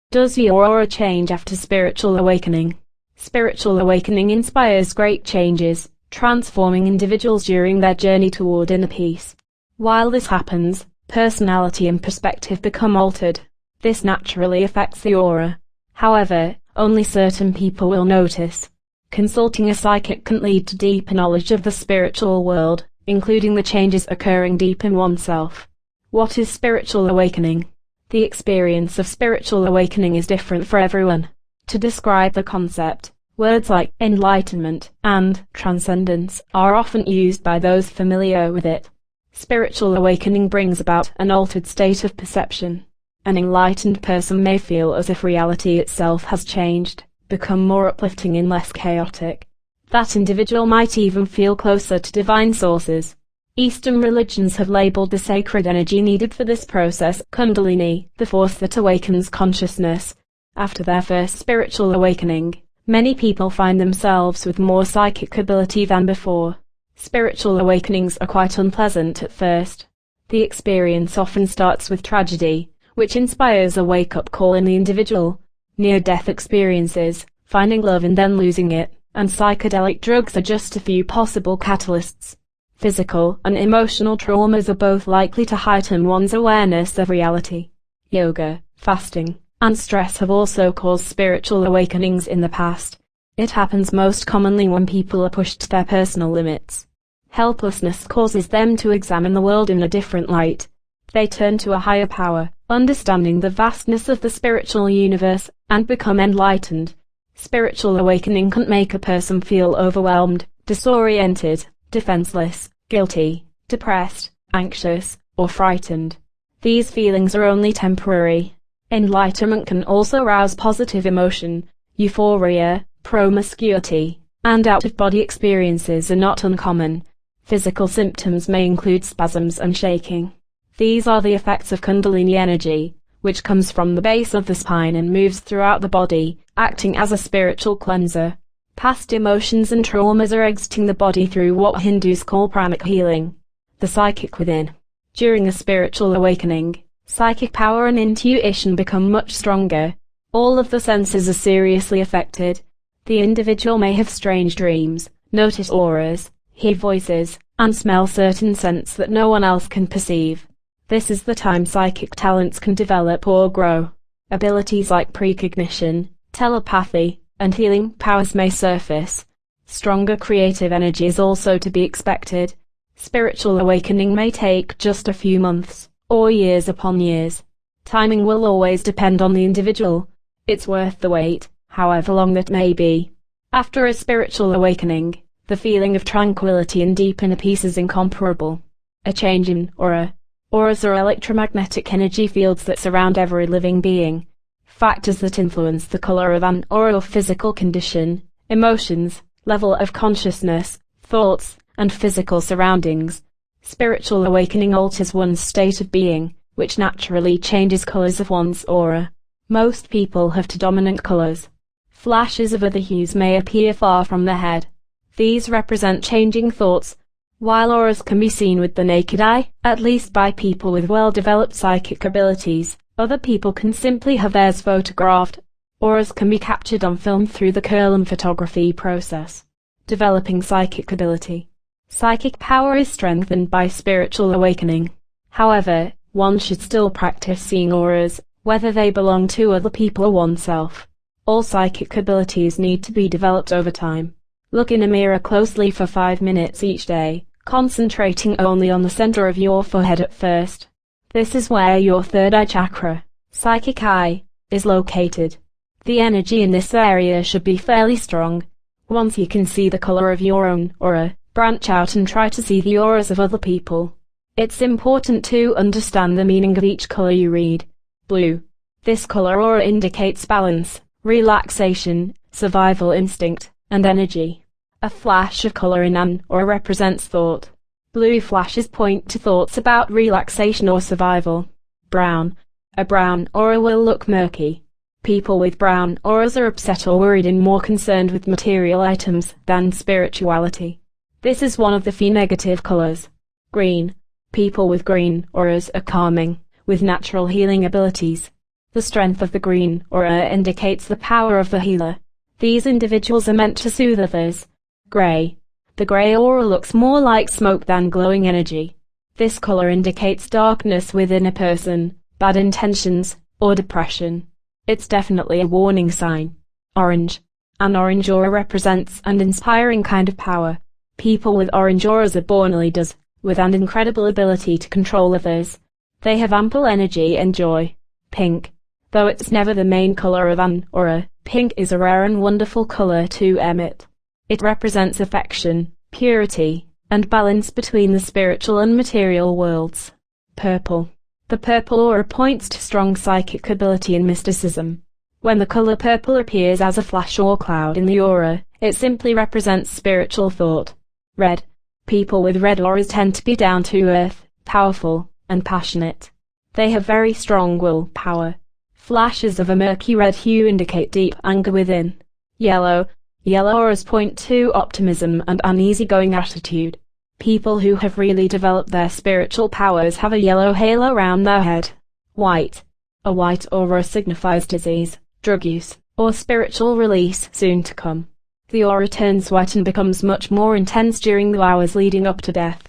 Does your aura change after spiritual awakening? Spiritual awakening inspires great changes, transforming individuals during their journey toward inner peace. While this happens, personality and perspective become altered. This naturally affects the aura. However, only certain people will notice. Consulting a psychic can lead to deeper knowledge of the spiritual world, including the changes occurring deep in oneself. What is spiritual awakening? The experience of spiritual awakening is different for everyone. To describe the concept, words like enlightenment and transcendence are often used by those familiar with it. Spiritual awakening brings about an altered state of perception. An enlightened person may feel as if reality itself has changed, become more uplifting and less chaotic. That individual might even feel closer to divine sources. Eastern religions have labeled the sacred energy needed for this process Kundalini, the force that awakens consciousness. After their first spiritual awakening, many people find themselves with more psychic ability than before. Spiritual awakenings are quite unpleasant at first. The experience often starts with tragedy, which inspires a wake-up call in the individual. Near-death experiences, finding love and then losing it, and psychedelic drugs are just a few possible catalysts. Physical and emotional traumas are both likely to heighten one's awareness of reality. Yoga, fasting, and stress have also caused spiritual awakenings in the past. It happens most commonly when people are pushed to their personal limits. Helplessness causes them to examine the world in a different light. They turn to a higher power, understanding the vastness of the spiritual universe, and become enlightened. Spiritual awakening can make a person feel overwhelmed, disoriented, defenseless, guilty, depressed, anxious, or frightened. These feelings are only temporary. Enlightenment can also arouse positive emotion. Euphoria, promiscuity, and out-of-body experiences are not uncommon. Physical symptoms may include spasms and shaking. These are the effects of Kundalini energy, which comes from the base of the spine and moves throughout the body, acting as a spiritual cleanser. Past emotions and traumas are exiting the body through what Hindus call pranic healing. The psychic within. During a spiritual awakening, psychic power and intuition become much stronger. All of the senses are seriously affected. The individual may have strange dreams, notice auras, hear voices, and smell certain scents that no one else can perceive. This is the time psychic talents can develop or grow. Abilities like precognition, telepathy, and healing powers may surface. Stronger creative energy is also to be expected. Spiritual awakening may take just a few months, or years upon years. Timing will always depend on the individual. It's worth the wait, however long that may be. After a spiritual awakening, the feeling of tranquility and deep inner peace is incomparable. A change in aura. Auras are electromagnetic energy fields that surround every living being. Factors that influence the color of an aura or physical condition, emotions, level of consciousness, thoughts, and physical surroundings. Spiritual awakening alters one's state of being, which naturally changes colors of one's aura. Most people have two dominant colors. Flashes of other hues may appear far from the head. These represent changing thoughts. While auras can be seen with the naked eye, at least by people with well-developed psychic abilities, other people can simply have theirs photographed. Auras can be captured on film through the Kirlian photography process. Developing psychic ability. Psychic power is strengthened by spiritual awakening. However, one should still practice seeing auras, whether they belong to other people or oneself. All psychic abilities need to be developed over time. Look in a mirror closely for 5 minutes each day, concentrating only on the center of your forehead at first. This is where your third eye chakra, psychic eye, is located. The energy in this area should be fairly strong. Once you can see the color of your own aura, branch out and try to see the auras of other people. It's important to understand the meaning of each color you read. Blue. This color aura indicates balance, relaxation, survival instinct, and energy. A flash of color in an aura represents thought. Blue flashes point to thoughts about relaxation or survival. Brown. A brown aura will look murky. People with brown auras are upset or worried and more concerned with material items than spirituality. This is one of the few negative colors. Green. People with green auras are calming, with natural healing abilities. The strength of the green aura indicates the power of the healer. These individuals are meant to soothe others. Grey. The grey aura looks more like smoke than glowing energy. This color indicates darkness within a person, bad intentions, or depression. It's definitely a warning sign. Orange. An orange aura represents an inspiring kind of power. People with orange auras are born leaders, with an incredible ability to control others. They have ample energy and joy. Pink. Though it's never the main color of an aura, pink is a rare and wonderful color to emit. It represents affection, purity, and balance between the spiritual and material worlds. Purple. The purple aura points to strong psychic ability and mysticism. When the color purple appears as a flash or cloud in the aura, it simply represents spiritual thought. Red. People with red auras tend to be down to earth, powerful, and passionate. They have very strong willpower. Flashes of a murky red hue indicate deep anger within. Yellow. Yellow auras point to optimism and an easygoing attitude. People who have really developed their spiritual powers have a yellow halo around their head. White. A white aura signifies disease, drug use, or spiritual release soon to come. The aura turns white and becomes much more intense during the hours leading up to death.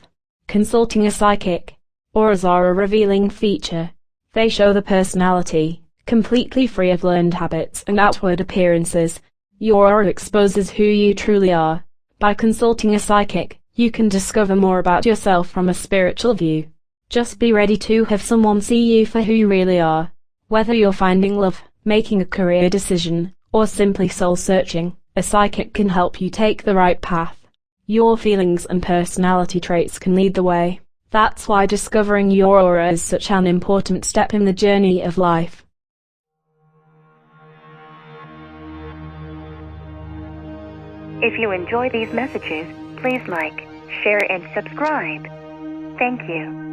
Consulting a psychic. Auras are a revealing feature. They show the personality, completely free of learned habits and outward appearances. Your aura exposes who you truly are. By consulting a psychic, you can discover more about yourself from a spiritual view. Just be ready to have someone see you for who you really are. Whether you're finding love, making a career decision, or simply soul-searching, a psychic can help you take the right path. Your feelings and personality traits can lead the way. That's why discovering your aura is such an important step in the journey of life. If you enjoy these messages, please like, share, and subscribe. Thank you.